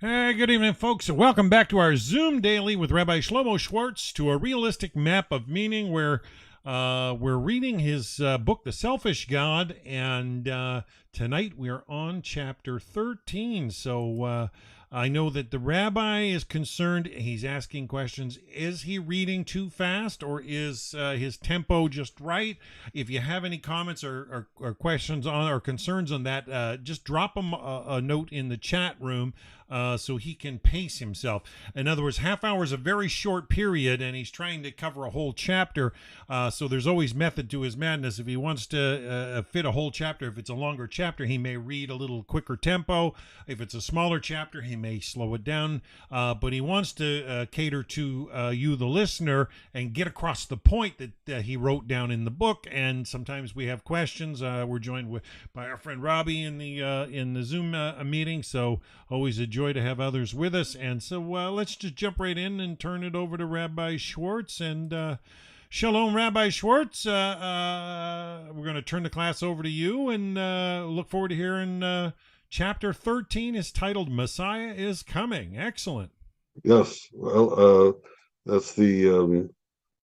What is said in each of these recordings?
Hey, good evening, folks, and welcome back to our Zoom Daily with Rabbi Shlomo Schwartz to a realistic map of meaning where we're reading his book, The Selfish God, and tonight we are on chapter 13. So I know that the rabbi is concerned. He's asking questions. Is he reading too fast, or is his tempo just right? If you have any comments or questions on or concerns on that, just drop him a note in the chat room so he can pace himself. In other words, half hour is a very short period, and he's trying to cover a whole chapter. So there's always method to his madness. If he wants to fit a whole chapter, if it's a longer chapter, he may read a little quicker tempo. If it's a smaller chapter, he may slow it down. But he wants to cater to you, the listener, and get across the point that he wrote down in the book. And sometimes we have questions. We're joined by our friend Rabbi in the Zoom meeting. So always a joy to have others with us. And so let's just jump right in and turn it over to Rabbi Schwartz. And Shalom, Rabbi Schwartz. We're going to turn the class over to you and look forward to hearing chapter 13 is titled Messiah is Coming. Excellent. Yes. Well, that's the,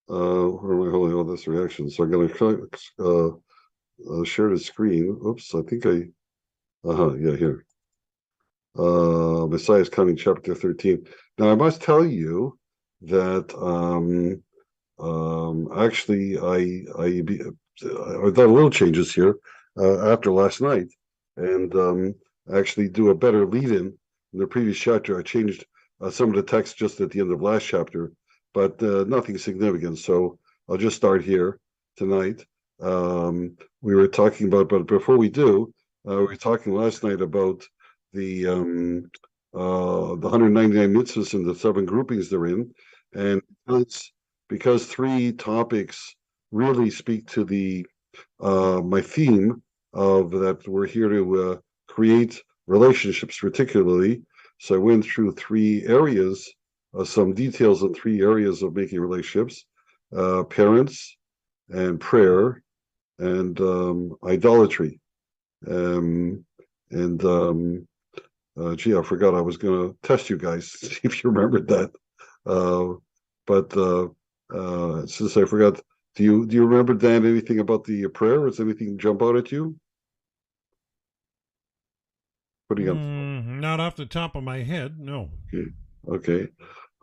where am I holding all this reaction? So I'm going to share the screen. Oops, I think yeah, here. Messiah is Coming, chapter 13. Now, I must tell you that actually I've done little changes here after last night, and actually do a better lead-in. In the previous chapter, I changed some of the text just at the end of last chapter, but nothing significant. So I'll just start here tonight. We were talking about, but before we do, we were talking last night about the 199 mitzvahs and the 7 groupings they're in, and because 3 topics really speak to the my theme of that we're here to create relationships, particularly. So I went through 3 areas, some details on 3 areas of making relationships: parents, and prayer, and idolatry. Gee, I forgot I was going to test you guys, see if you remembered that. But since I forgot, do you remember, Dan, anything about the prayer? Does anything jump out at you? Putting up. Not off the top of my head, no. Okay.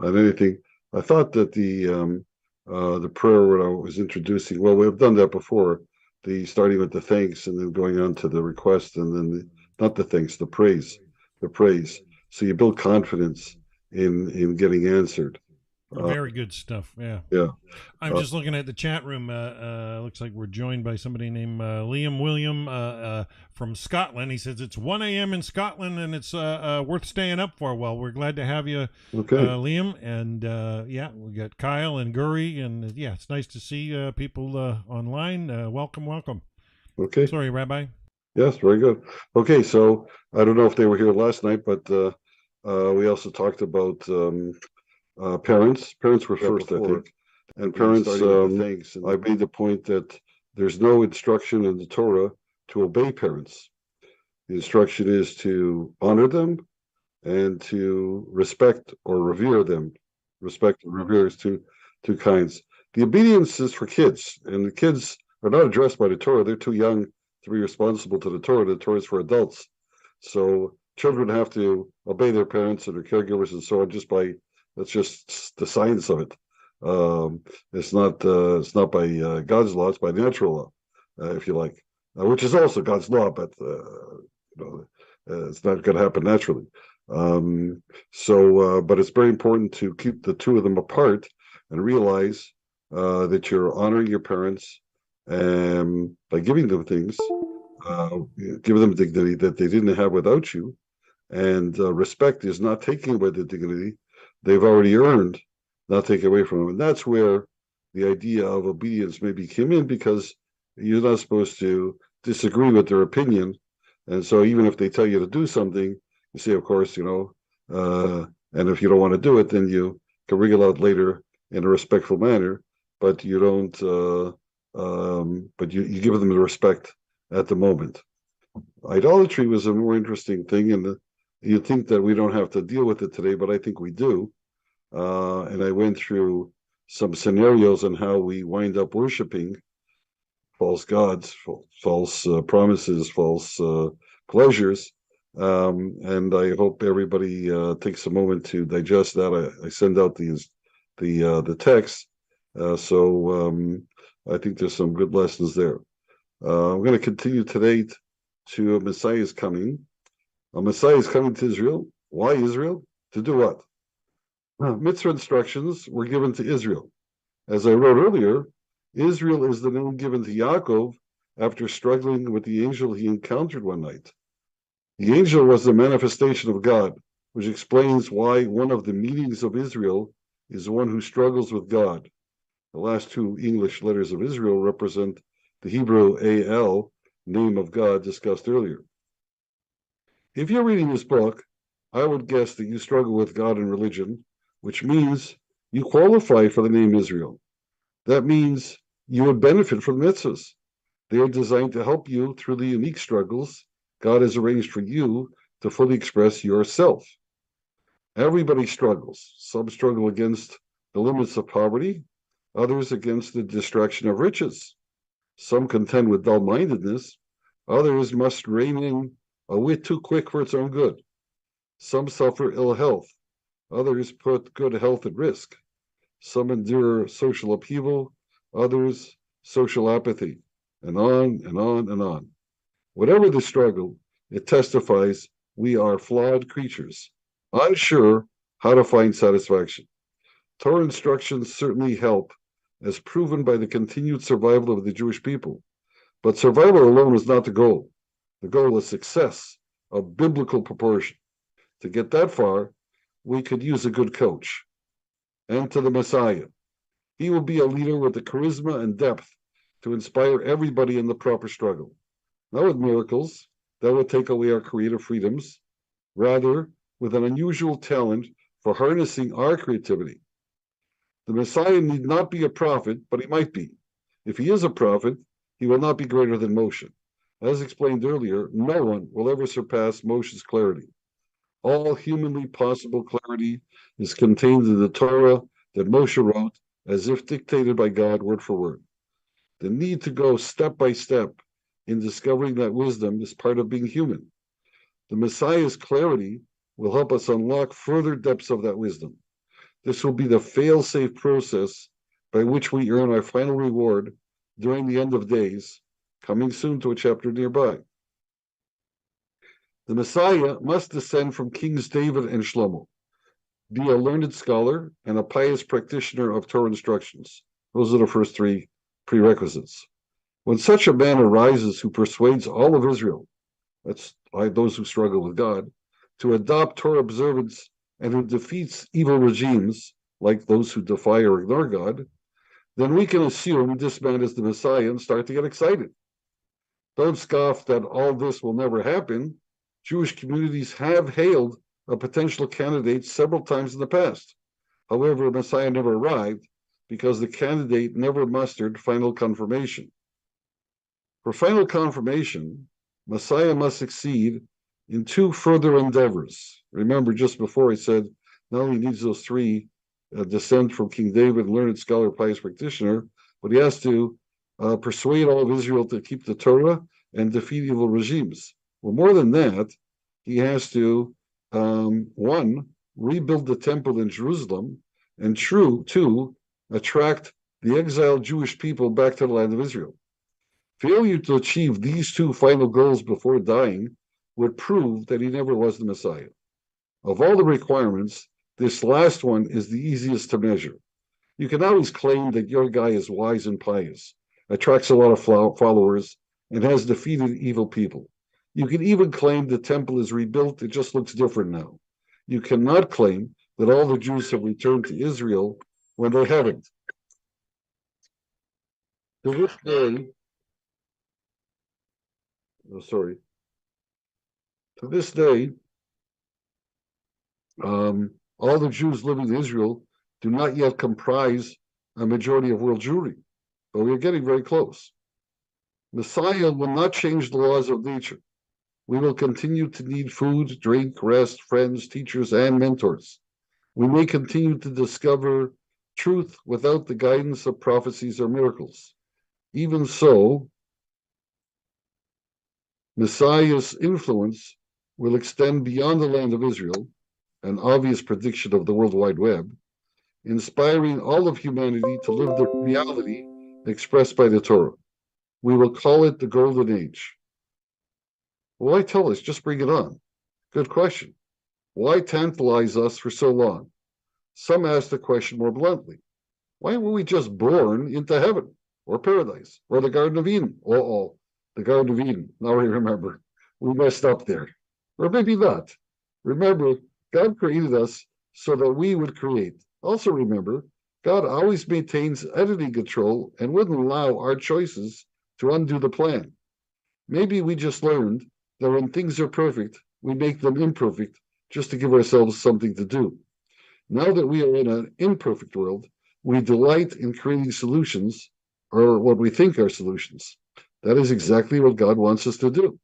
And anything? I thought that the prayer when I was introducing. Well, we've done that before. The starting with the thanks and then going on to the request, and then not the thanks, the praise. So you build confidence in getting answered. Very good stuff. Yeah. I'm just looking at the chat room. Looks like we're joined by somebody named Liam William from Scotland. He says it's 1 a.m. in Scotland and it's worth staying up for. Well, we're glad to have you, Liam. And yeah, we got Kyle and Guri, and yeah, it's nice to see people online. Welcome. Okay. Sorry, Rabbi. Yes, very good. Okay, so I don't know if they were here last night, but we also talked about parents. Parents were first, I think. And parents, I made the point that there's no instruction in the Torah to obey parents. The instruction is to honor them and to respect or revere them. Respect and revere is two kinds. The obedience is for kids, and the kids are not addressed by the Torah. They're too young to be responsible to the Torah. The Torah is for adults. So children have to obey their parents and their caregivers and so on that's just the science of it. It's not by God's law, it's by natural law, if you like, which is also God's law, but it's not going to happen naturally. But it's very important to keep the two of them apart and realize that you're honoring your parents by giving them things, give them dignity that they didn't have without you, and respect is not taking away the dignity they've already earned, not taken away from them. And that's where the idea of obedience maybe came in, because you're not supposed to disagree with their opinion. And so even if they tell you to do something, you say, of course, and if you don't want to do it, then you can wriggle out later in a respectful manner, but you don't, but you give them the respect at the moment. Idolatry was a more interesting thing You'd think that we don't have to deal with it today, but I think we do. And I went through some scenarios on how we wind up worshiping false gods, false promises, false pleasures. And I hope everybody takes a moment to digest that. I send out the text, so I think there's some good lessons there. I'm going to continue today to Messiah is coming. A Messiah is coming to Israel. Why Israel? To do what? Mitzvah instructions were given to Israel. As I wrote earlier, Israel is the name given to Yaakov after struggling with the angel he encountered one night. The angel was the manifestation of God, which explains why one of the meanings of Israel is one who struggles with God. The last two English letters of Israel represent the Hebrew Al, name of God, discussed earlier. If you're reading this book, I would guess that you struggle with God and religion, which means you qualify for the name Israel. That means you would benefit from mitzvahs. They are designed to help you through the unique struggles God has arranged for you to fully express yourself. Everybody struggles. Some struggle against the limits of poverty, others against the distraction of riches. Some contend with dull-mindedness, others must rein in a wit too quick for its own good. Some suffer ill health, others put good health at risk. Some endure social upheaval, others social apathy, and on and on and on. Whatever the struggle, it testifies we are flawed creatures, unsure how to find satisfaction. Torah instructions certainly help, as proven by the continued survival of the Jewish people. But survival alone is not the goal. The goal is success of biblical proportion. To get that far, we could use a good coach. And to the Messiah. He will be a leader with the charisma and depth to inspire everybody in the proper struggle. Not with miracles that would take away our creative freedoms, rather with an unusual talent for harnessing our creativity. The Messiah need not be a prophet, but he might be. If he is a prophet, he will not be greater than Moshe. As explained earlier, no one will ever surpass Moshe's clarity. All humanly possible clarity is contained in the Torah that Moshe wrote, as if dictated by God word for word. The need to go step by step in discovering that wisdom is part of being human. The Messiah's clarity will help us unlock further depths of that wisdom. This will be the fail-safe process by which we earn our final reward during the end of days, coming soon to a chapter nearby. The Messiah must descend from Kings David and Shlomo, be a learned scholar and a pious practitioner of Torah instructions. Those are the first three prerequisites. When such a man arises who persuades all of Israel, that's those who struggle with God, to adopt Torah observance and who defeats evil regimes, like those who defy or ignore God, then we can assume this man is the Messiah and start to get excited. Don't scoff that all this will never happen. Jewish communities have hailed a potential candidate several times in the past. However, Messiah never arrived because the candidate never mustered final confirmation. For final confirmation, Messiah must succeed in two further endeavors. Remember, just before I said not only needs those three, descent from King David, learned scholar, pious practitioner, but he has to persuade all of Israel to keep the Torah and defeat evil regimes. Well, more than that, he has to, one, rebuild the temple in Jerusalem, and two, attract the exiled Jewish people back to the land of Israel. Failure to achieve these two final goals before dying would prove that he never was the Messiah. Of all the requirements, this last one is the easiest to measure. You can always claim that your guy is wise and pious, attracts a lot of followers, and has defeated evil people. You can even claim the temple is rebuilt, it just looks different now. You cannot claim that all the Jews have returned to Israel when they haven't. To this day, to this day, all the Jews living in Israel do not yet comprise a majority of world Jewry, but we are getting very close. Messiah will not change the laws of nature. We will continue to need food, drink, rest, friends, teachers, and mentors. We may continue to discover truth without the guidance of prophecies or miracles. Even so, Messiah's influence will extend beyond the land of Israel, an obvious prediction of the World Wide Web, inspiring all of humanity to live the reality expressed by the Torah. We will call it the Golden Age. Why tell us? Just bring it on. Good question. Why tantalize us for so long? Some ask the question more bluntly. Why were we just born into heaven or paradise or the Garden of Eden? Oh, the Garden of Eden. Now I remember. We messed up there. Or maybe not. Remember, God created us so that we would create. Also remember, God always maintains editing control and wouldn't allow our choices to undo the plan. Maybe we just learned that when things are perfect, we make them imperfect just to give ourselves something to do. Now that we are in an imperfect world, we delight in creating solutions, or what we think are solutions. That is exactly what God wants us to do.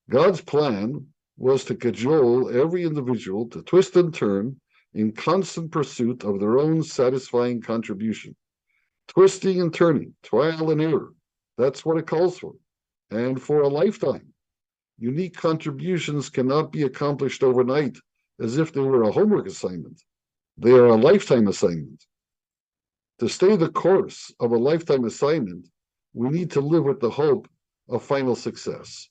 God's plan was to cajole every individual to twist and turn in constant pursuit of their own satisfying contribution. Twisting and turning, trial and error, that's what it calls for, and for a lifetime. Unique contributions cannot be accomplished overnight as if they were a homework assignment. They are a lifetime assignment. To stay the course of a lifetime assignment, we need to live with the hope of final success.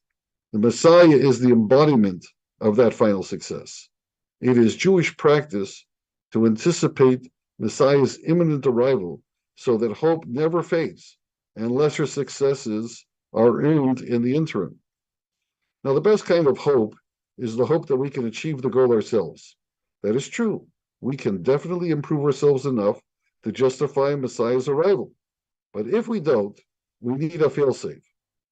The Messiah is the embodiment of that final success. It is Jewish practice to anticipate Messiah's imminent arrival so that hope never fades and lesser successes are earned in the interim. Now, the best kind of hope is the hope that we can achieve the goal ourselves. That is true. We can definitely improve ourselves enough to justify Messiah's arrival. But if we don't, we need a failsafe.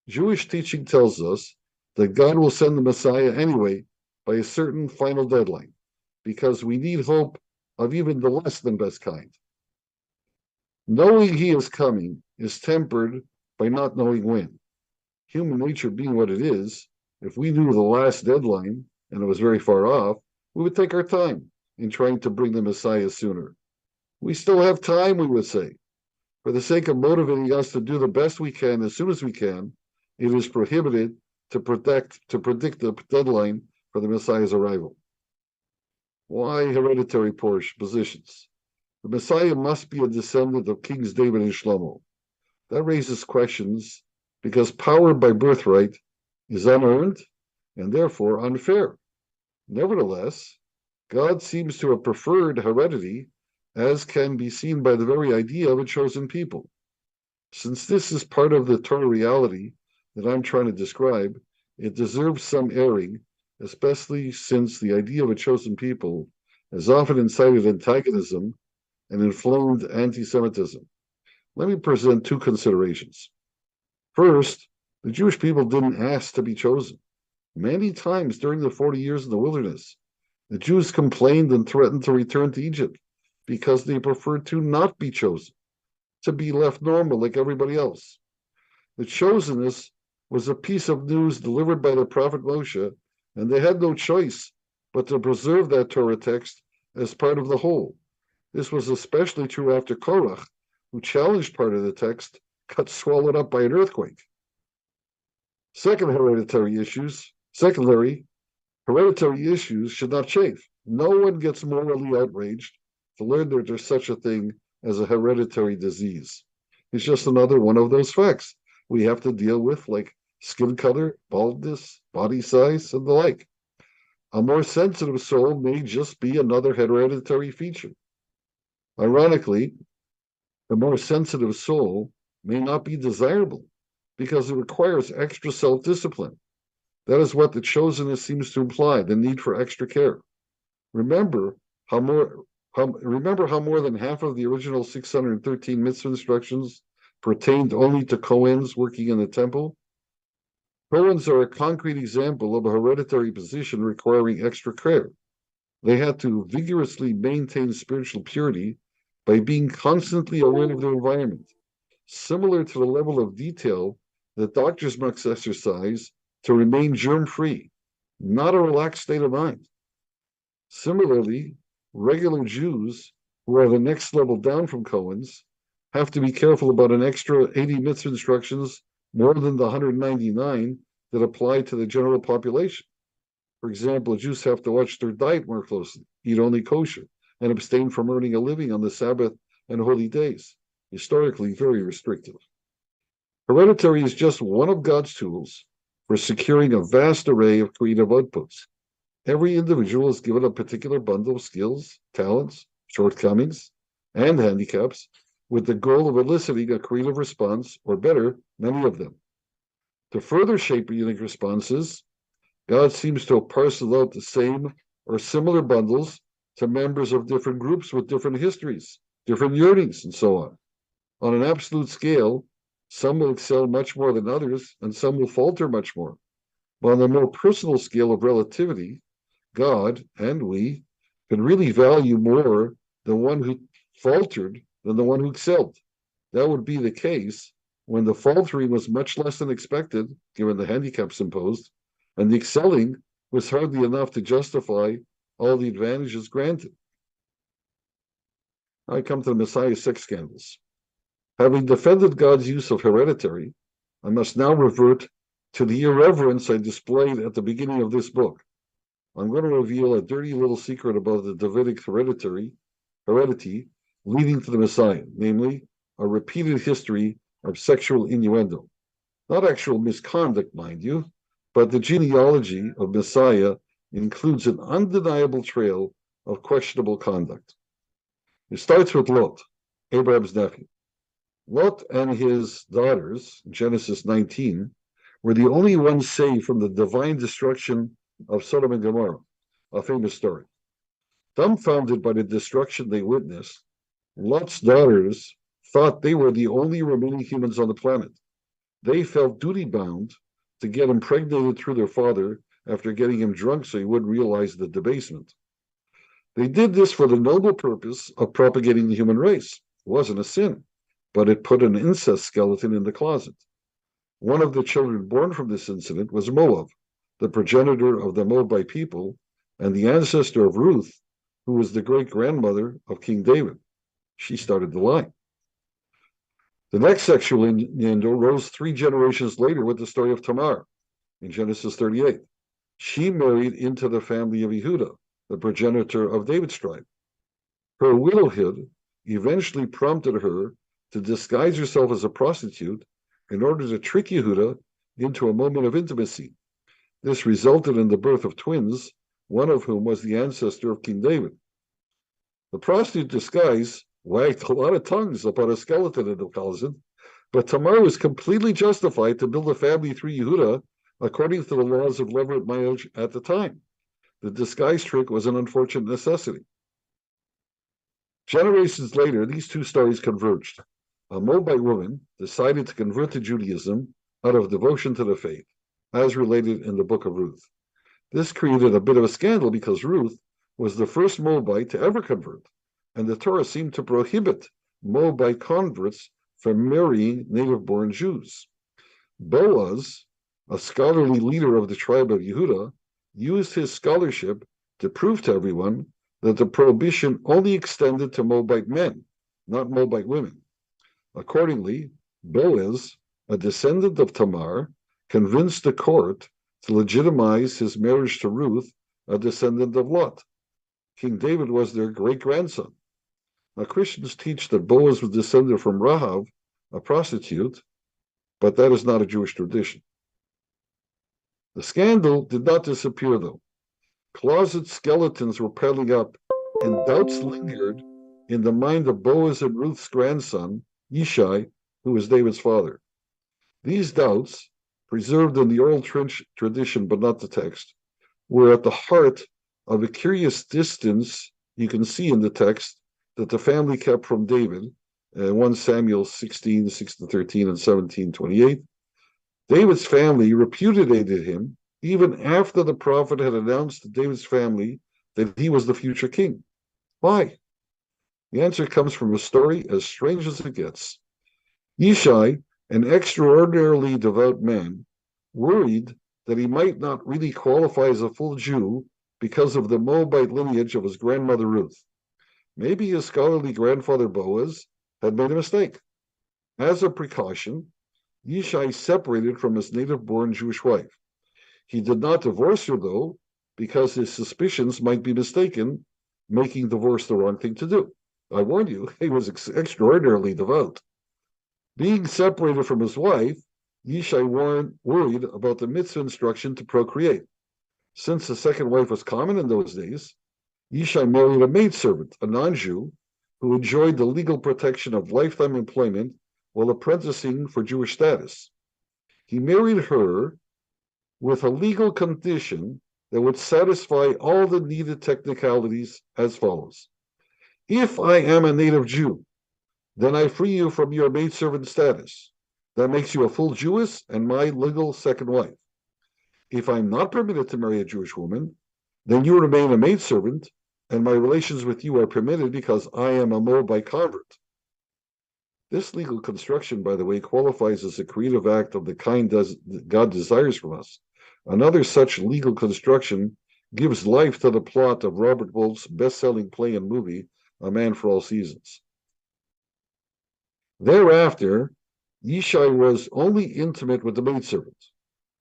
Jewish teaching tells us that God will send the Messiah anyway by a certain final deadline, because we need hope of even the less than best kind. Knowing he is coming is tempered by not knowing when. Human nature being what it is, if we knew the last deadline and it was very far off, we would take our time in trying to bring the Messiah sooner. We still have time, we would say. For the sake of motivating us to do the best we can as soon as we can, it is prohibited to predict the deadline for the Messiah's arrival. Why hereditary positions? The Messiah must be a descendant of Kings David and Shlomo. That raises questions because power by birthright is unearned and therefore unfair. Nevertheless, God seems to have preferred heredity, as can be seen by the very idea of a chosen people. Since this is part of the Torah reality that I'm trying to describe, it deserves some airing, especially since the idea of a chosen people has often incited antagonism and inflamed anti-Semitism. Let me present two considerations. First, the Jewish people didn't ask to be chosen. Many times during the 40 years in the wilderness, the Jews complained and threatened to return to Egypt because they preferred to not be chosen, to be left normal like everybody else. The chosenness was a piece of news delivered by the prophet Moshe, and they had no choice but to preserve that Torah text as part of the whole. This was especially true after Korach, who challenged part of the text, got swallowed up by an earthquake. Secondary hereditary issues should not chafe. No one gets morally outraged to learn that there's such a thing as a hereditary disease. It's just another one of those facts we have to deal with, like skin color, baldness, body size, and the like. A more sensitive soul may just be another hereditary feature. Ironically, the more sensitive soul may not be desirable because it requires extra self-discipline. That is what the chosenness seems to imply, the need for extra care. Remember how more than half of the original 613 mitzvah instructions pertained only to Cohens working in the temple? Cohens are a concrete example of a hereditary position requiring extra care. They had to vigorously maintain spiritual purity by being constantly aware of their environment, similar to the level of detail that doctors must exercise to remain germ-free, not a relaxed state of mind. Similarly, regular Jews, who are the next level down from Cohens, have to be careful about an extra 80 mitzvah instructions more than the 199 that apply to the general population. For example, Jews have to watch their diet more closely, eat only kosher, and abstain from earning a living on the Sabbath and holy days, historically very restrictive. Hereditary is just one of God's tools for securing a vast array of creative outputs. Every individual is given a particular bundle of skills, talents, shortcomings, and handicaps with the goal of eliciting a creative response, or better, many of them. To further shape unique responses, God seems to have parceled out the same or similar bundles to members of different groups with different histories, different yearnings, and so on. On an absolute scale, some will excel much more than others, and some will falter much more. But on the more personal scale of relativity, God and we can really value more the one who faltered than the one who excelled. That would be the case when the faltering was much less than expected, given the handicaps imposed, and the excelling was hardly enough to justify all the advantages granted. I come to the Messiah's sex scandals. Having defended God's use of hereditary, I must now revert to the irreverence I displayed at the beginning of this book. I'm going to reveal a dirty little secret about the Davidic heredity leading to the Messiah, namely a repeated history of sexual innuendo. Not actual misconduct, mind you, but the genealogy of Messiah includes an undeniable trail of questionable conduct. It starts with Lot, Abraham's nephew. Lot and his daughters, Genesis 19, were the only ones saved from the divine destruction of Sodom and Gomorrah, a famous story. Dumbfounded by the destruction they witnessed, Lot's daughters thought they were the only remaining humans on the planet. They felt duty-bound to get impregnated through their father after getting him drunk so he wouldn't realize the debasement. They did this for the noble purpose of propagating the human race. It wasn't a sin, but it put an incest skeleton in the closet. One of the children born from this incident was Moab, the progenitor of the Moabite people and the ancestor of Ruth, who was the great-grandmother of King David. She started the line. The next sexual innuendo rose 3 generations later with the story of Tamar in Genesis 38. She married into the family of Yehuda, the progenitor of David's tribe. Her widowhood eventually prompted her to disguise herself as a prostitute in order to trick Yehuda into a moment of intimacy. This resulted in the birth of twins, one of whom was the ancestor of King David. The prostitute disguise wagged a lot of tongues about a skeleton in the closet, but Tamar was completely justified to build a family through Yehuda according to the laws of levirate marriage at the time. The disguise trick was an unfortunate necessity. Generations later, these two stories converged. A Moabite woman decided to convert to Judaism out of devotion to the faith, as related in the book of Ruth. This created a bit of a scandal because Ruth was the first Moabite to ever convert, and the Torah seemed to prohibit Moabite converts from marrying native-born Jews. Boaz, a scholarly leader of the tribe of Yehuda, used his scholarship to prove to everyone that the prohibition only extended to Moabite men, not Moabite women. Accordingly, Boaz, a descendant of Tamar, convinced the court to legitimize his marriage to Ruth, a descendant of Lot. King David was their great-grandson. Now, Christians teach that Boaz was descended from Rahav, a prostitute, but that is not a Jewish tradition. The scandal did not disappear, though. Closet skeletons were piling up, and doubts lingered in the mind of Boaz and Ruth's grandson, Yishai, who was David's father. These doubts, preserved in the oral tradition but not the text, were at the heart of a curious distance you can see in the text that the family kept from David, 1 Samuel 16, 6-13, and 17:28. David's family repudiated him even after the prophet had announced to David's family that he was the future king. Why? The answer comes from a story as strange as it gets. Yishai, an extraordinarily devout man, worried that he might not really qualify as a full Jew because of the Moabite lineage of his grandmother Ruth. Maybe his scholarly grandfather Boaz had made a mistake. As a precaution, Yishai separated from his native-born Jewish wife. He did not divorce her, though, because his suspicions might be mistaken, making divorce the wrong thing to do. I warn you, he was extraordinarily devout. Being separated from his wife, Yishai worried about the mitzvah instruction to procreate. Since the second wife was common in those days, Yishai married a maidservant, a non-Jew, who enjoyed the legal protection of lifetime employment while apprenticing for Jewish status. He married her with a legal condition that would satisfy all the needed technicalities as follows. If I am a native Jew, then I free you from your maidservant status. That makes you a full Jewess and my legal second wife. If I'm not permitted to marry a Jewish woman, then you remain a maidservant, and my relations with you are permitted because I am a Moabite convert. This legal construction, by the way, qualifies as a creative act of the kind God desires from us. Another such legal construction gives life to the plot of Robert Wolf's best-selling play and movie, A Man for All Seasons. Thereafter, Yishai was only intimate with the maidservant.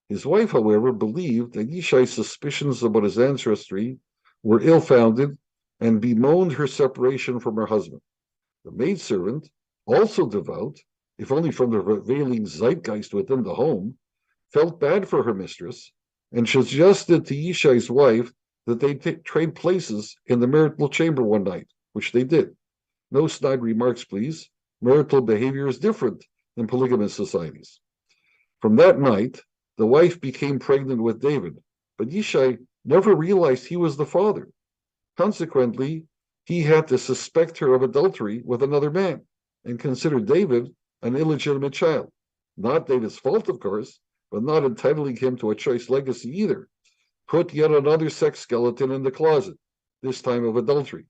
His wife, however, believed that Yishai's suspicions about his ancestry were ill-founded and bemoaned her separation from her husband. The maidservant, also devout, if only from the prevailing zeitgeist within the home, felt bad for her mistress and suggested to Yishai's wife that they trade places in the marital chamber one night, which they did. No snide remarks, please. Marital behavior is different in polygamous societies. From that night, the wife became pregnant with David, but Yishai never realized he was the father. Consequently, he had to suspect her of adultery with another man and consider David an illegitimate child. Not David's fault, of course, but not entitling him to a choice legacy either. Put yet another sex skeleton in the closet, this time of adultery.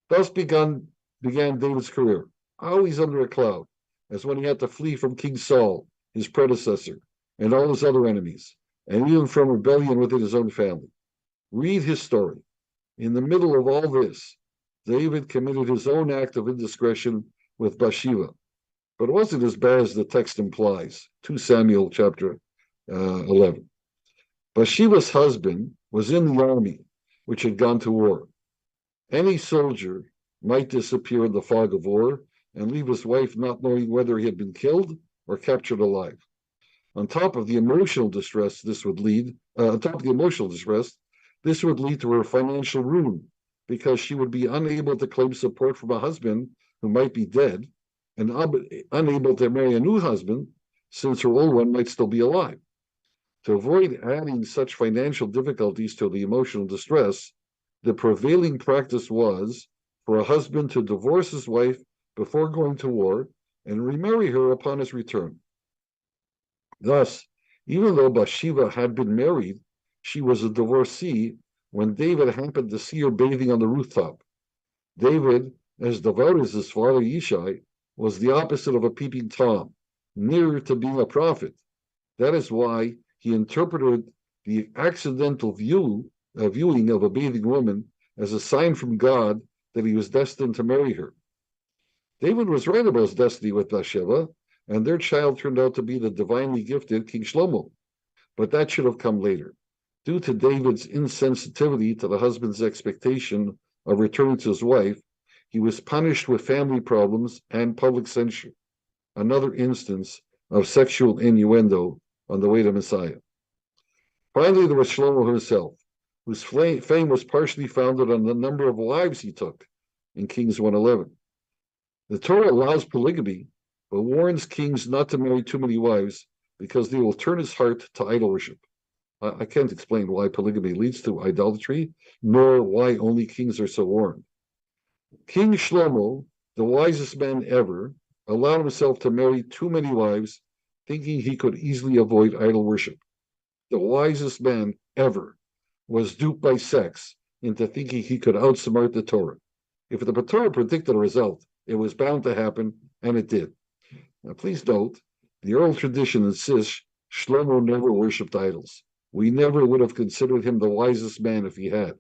Thus began David's career, always under a cloud, as when he had to flee from King Saul, his predecessor, and all his other enemies, and even from rebellion within his own family. Read his story. In the middle of all this, David committed his own act of indiscretion with Bathsheba, but it wasn't as bad as the text implies. 2 Samuel chapter 11. Bathsheba's husband was in the army, which had gone to war. Any soldier might disappear in the fog of war and leave his wife not knowing whether he had been killed or captured alive. On top of the emotional distress this would lead, this would lead to her financial ruin because she would be unable to claim support from a husband who might be dead and unable to marry a new husband since her old one might still be alive. To avoid adding such financial difficulties to the emotional distress, the prevailing practice was for a husband to divorce his wife before going to war and remarry her upon his return. Thus, even though Bathsheba had been married, she was a divorcee when David happened to see her bathing on the rooftop. David, as devout as his father Yishai, was the opposite of a peeping Tom, nearer to being a prophet. That is why he interpreted the accidental viewing of a bathing woman as a sign from God that he was destined to marry her. David was right about his destiny with Bathsheba, and their child turned out to be the divinely gifted King Shlomo. But that should have come later. Due to David's insensitivity to the husband's expectation of returning to his wife, he was punished with family problems and public censure. Another instance of sexual innuendo on the way to Messiah. Finally, there was Shlomo himself, whose fame was partially founded on the number of wives he took in Kings 1:11. The Torah allows polygamy, but warns kings not to marry too many wives because they will turn his heart to idol worship. I can't explain why polygamy leads to idolatry, nor why only kings are so warned. King Shlomo, the wisest man ever, allowed himself to marry too many wives, thinking he could easily avoid idol worship. The wisest man ever was duped by sex into thinking he could outsmart the Torah. If the Torah predicted a result, it was bound to happen, and it did. Now, please note, the oral tradition insists Shlomo never worshipped idols. We never would have considered him the wisest man if he had.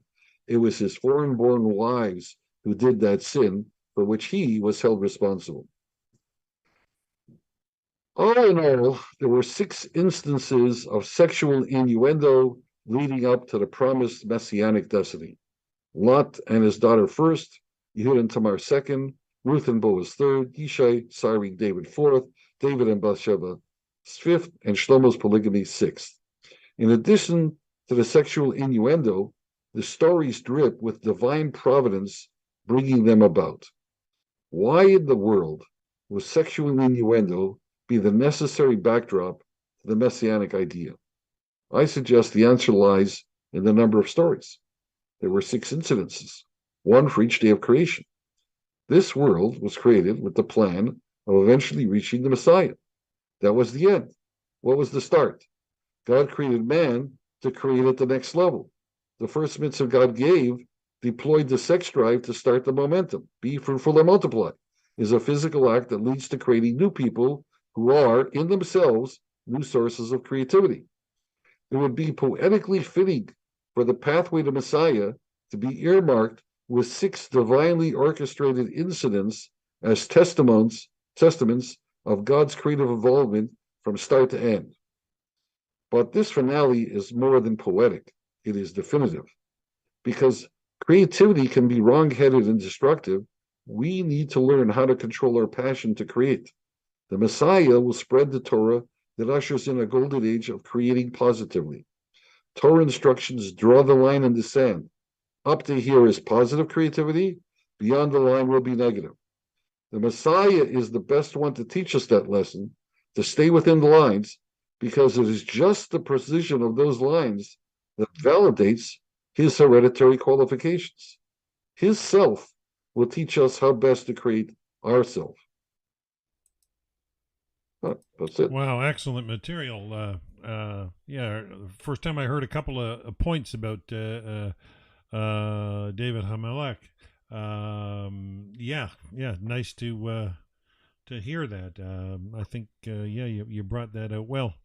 It was his foreign-born wives who did that sin for which he was held responsible. All in all, there were 6 instances of sexual innuendo leading up to the promised messianic destiny. Lot and his daughter first, Yehud and Tamar second, Ruth and Boaz third, Yishai, Sari, David fourth, David and Bathsheba fifth, and Shlomo's polygamy sixth. In addition to the sexual innuendo, the stories drip with divine providence bringing them about. Why in the world would sexual innuendo be the necessary backdrop to the messianic idea? I suggest the answer lies in the number of stories. There were 6 incidences, 1 for each day of creation. This world was created with the plan of eventually reaching the Messiah. That was the end. What was the start? God created man to create at the next level. The first mitzvah God gave deployed the sex drive to start the momentum. Be fruitful and multiply is a physical act that leads to creating new people who are, in themselves, new sources of creativity. It would be poetically fitting for the pathway to Messiah to be earmarked with 6 divinely orchestrated incidents as testaments of God's creative involvement from start to end. But this finale is more than poetic. It is definitive. Because creativity can be wrong-headed and destructive, we need to learn how to control our passion to create. The Messiah will spread the Torah that ushers in a golden age of creating positively. Torah instructions draw the line in the sand. Up to here is positive creativity, beyond the line will be negative. The Messiah is the best one to teach us that lesson, to stay within the lines, because it is just the precision of those lines that validates his hereditary qualifications. His self will teach us how best to create ourself. That's it. Wow, excellent material. Yeah, first time I heard a couple of points about David Hamelech. Yeah, nice to hear that. I think you brought that out well.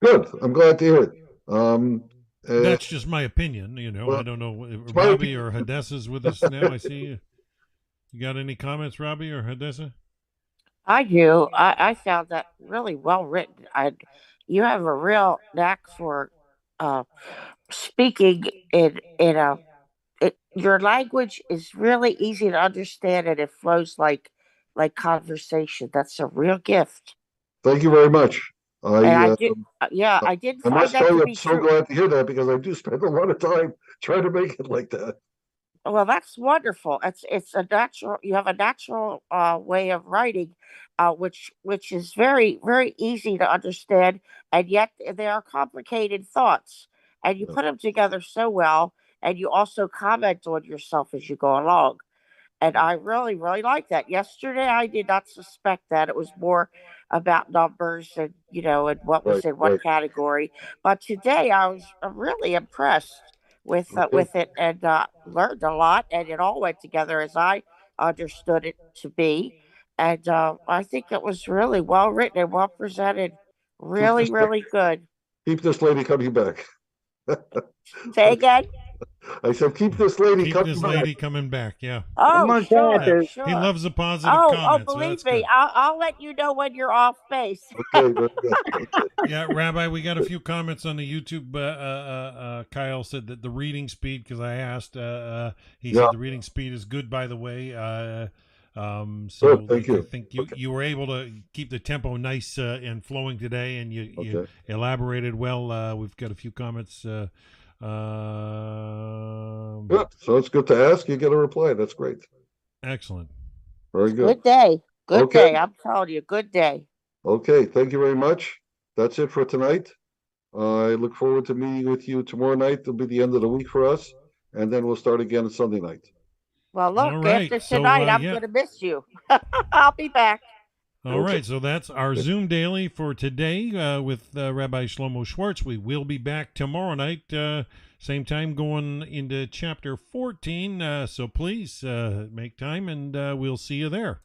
Good. I'm glad to hear it. That's just my opinion. Well, I don't know if Rabbi or Hadassah's with us now. I see you. You got any comments, Rabbi or Hadassah? I do. I found that really well written. You have a real knack for uh, speaking in a. Your language is really easy to understand, and it flows like conversation. That's a real gift. Thank you very much. And I I did, yeah, I didn't I find must that tell to you, I'm be so true. glad to hear that because I do spend a lot of time trying to make it like that. Well, that's wonderful. It's a natural. You have a natural way of writing, which is very easy to understand, and yet they are complicated thoughts, and you Yeah, put them together so well, and you also comment on yourself as you go along. And I really like that. Yesterday, I did not suspect that. It was more about numbers and, and what was in what right. category. But today, I was really impressed Okay. with it and learned a lot. And it all went together as I understood it to be. And I think it was really well written and well presented. Keep Really, this really good. keep this lady coming back. Say again. I said, keep this lady Keep coming this back. lady coming back. Yeah. Oh Oh, my God, Yeah. sure, He sure. loves the positive comments, so Believe that's me, good. I'll let you know when you're off base. Okay, very good. Okay. Yeah, Rabbi, we got a few comments on the YouTube. Kyle said that the reading speed, because I asked, he Yeah, said the reading speed is good, by the way. So good. Thank I you. think you were able to keep the tempo nice and flowing today, and you Okay. elaborated well. We've got a few comments. Good. So it's good to ask. You get a reply. That's great. Excellent. Very good. Good day. Good Okay. day. I'm telling you, good day. Okay. Thank you very much. That's it for tonight. I look forward to meeting with you tomorrow night. It'll be the end of the week for us, and then we'll start again Sunday night. Well, look, All right. after So, tonight, I'm yeah. going to miss you. I'll be back. All Okay. right, so that's our Zoom daily for today with Rabbi Shlomo Schwartz. We will be back tomorrow night, same time, going into chapter 14. So please make time, and we'll see you there.